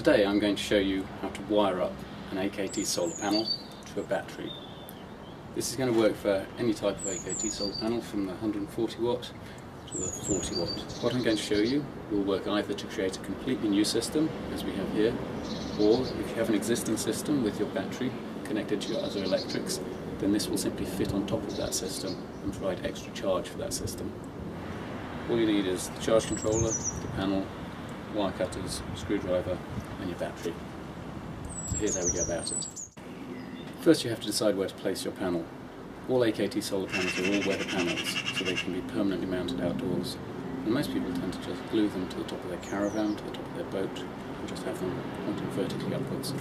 Today I'm going to show you how to wire up an AKT solar panel to a battery. This is going to work for any type of AKT solar panel from the 140 watt to the 40 watt. What I'm going to show you will work either to create a completely new system, as we have here, or if you have an existing system with your battery connected to your other electrics, then this will simply fit on top of that system and provide extra charge for that system. All you need is the charge controller, the panel, wire cutters, screwdriver and your battery. So here's how we go about it. First you have to decide where to place your panel. All AKT solar panels are all weather panels, so they can be permanently mounted outdoors. And most people tend to just glue them to the top of their caravan, to the top of their boat, and just have them pointing vertically upwards.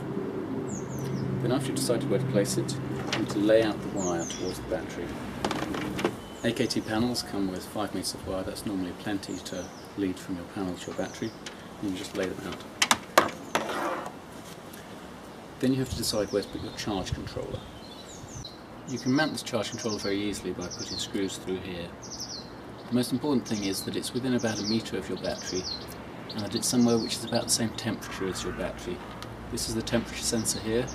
Then after you've decided where to place it, you need to lay out the wire towards the battery. AKT panels come with 5 meters of wire. That's normally plenty to lead from your panel to your battery, and you just lay them out. Then you have to decide where to put your charge controller. You can mount this charge controller very easily by putting screws through here. The most important thing is that it's within about 1 meter of your battery, and that it's somewhere which is about the same temperature as your battery. This is the temperature sensor here,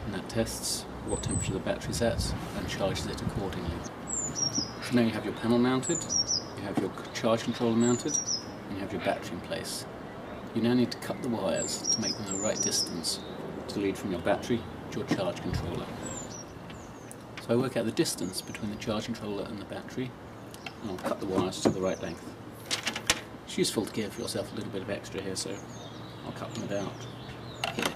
and that tests what temperature the battery's at and charges it accordingly. So now you have your panel mounted, you have your charge controller mounted, and you have your battery in place. You now need to cut the wires to make them the right distance to lead from your battery to your charge controller. So I work out the distance between the charge controller and the battery, and I'll cut the wires to the right length. It's useful to give yourself a little bit of extra here, so I'll cut them about here.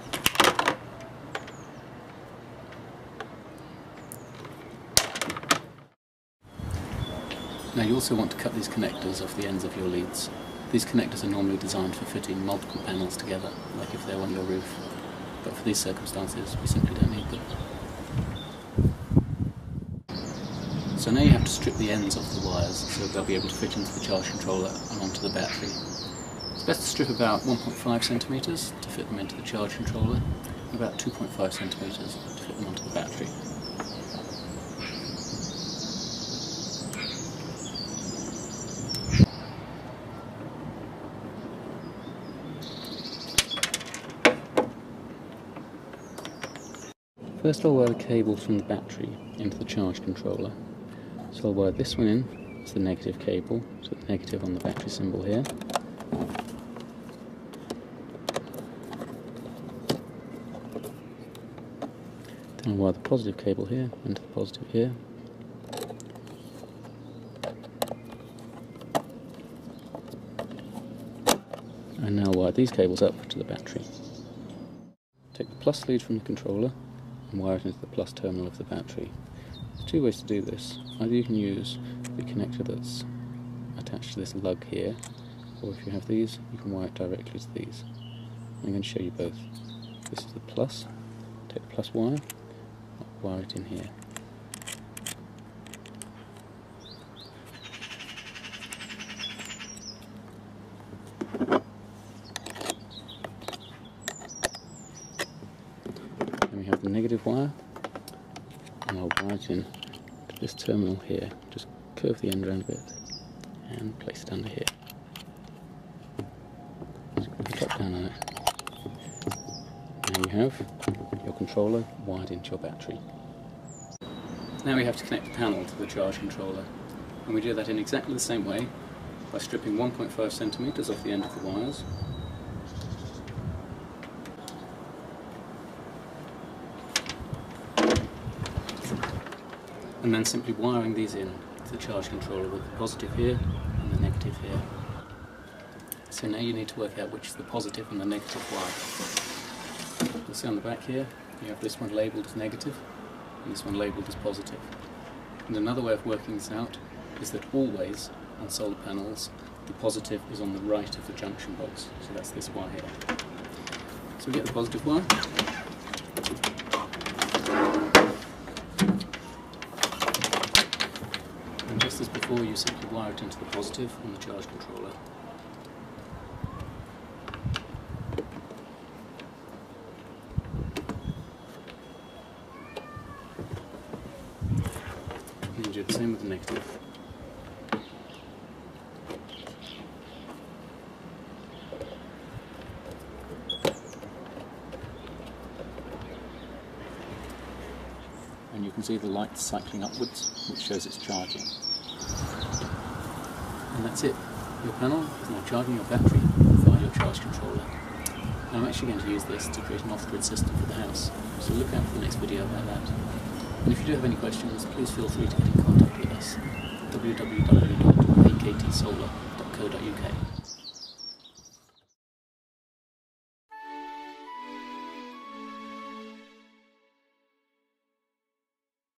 Now you also want to cut these connectors off the ends of your leads. These connectors are normally designed for fitting multiple panels together, like if they're on your roof. But for these circumstances, we simply don't need them. So now you have to strip the ends off the wires so they'll be able to fit into the charge controller and onto the battery. It's best to strip about 1.5 centimeters to fit them into the charge controller, and about 2.5 centimeters to fit them onto the battery. First I'll wire the cables from the battery into the charge controller. So I'll wire this one in, it's the negative cable, so the negative on the battery symbol here. Then I'll wire the positive cable here into the positive here. And now I'll wire these cables up to the battery. Take the plus lead from the controller and wire it into the plus terminal of the battery. There's 2 ways to do this. Either you can use the connector that's attached to this lug here, or if you have these, you can wire it directly to these. I'm going to show you both. This is the plus. Take the plus wire, wire it in here. Then we have the negative wire, and I'll wire it in to this terminal here. Just curve the end around a bit and place it under here. Screw the top down on it. Now you have your controller wired into your battery. Now we have to connect the panel to the charge controller, and we do that in exactly the same way by stripping 1.5 centimeters off the end of the wires. And then simply wiring these in to the charge controller with the positive here and the negative here. So now you need to work out which is the positive and the negative wire. You'll see on the back here, you have this one labelled as negative and this one labelled as positive. And another way of working this out is that always on solar panels the positive is on the right of the junction box, so that's this wire here. So we get the positive wire. And just as before, you simply wire it into the positive on the charge controller. And you do the same with the negative. and you can see the light cycling upwards, which shows it's charging. And that's it. Your panel is now charging your battery via your charge controller. And I'm actually going to use this to create an off-grid system for the house, so look out for the next video about that. And if you do have any questions, please feel free to get in contact with us. www.aktsolar.co.uk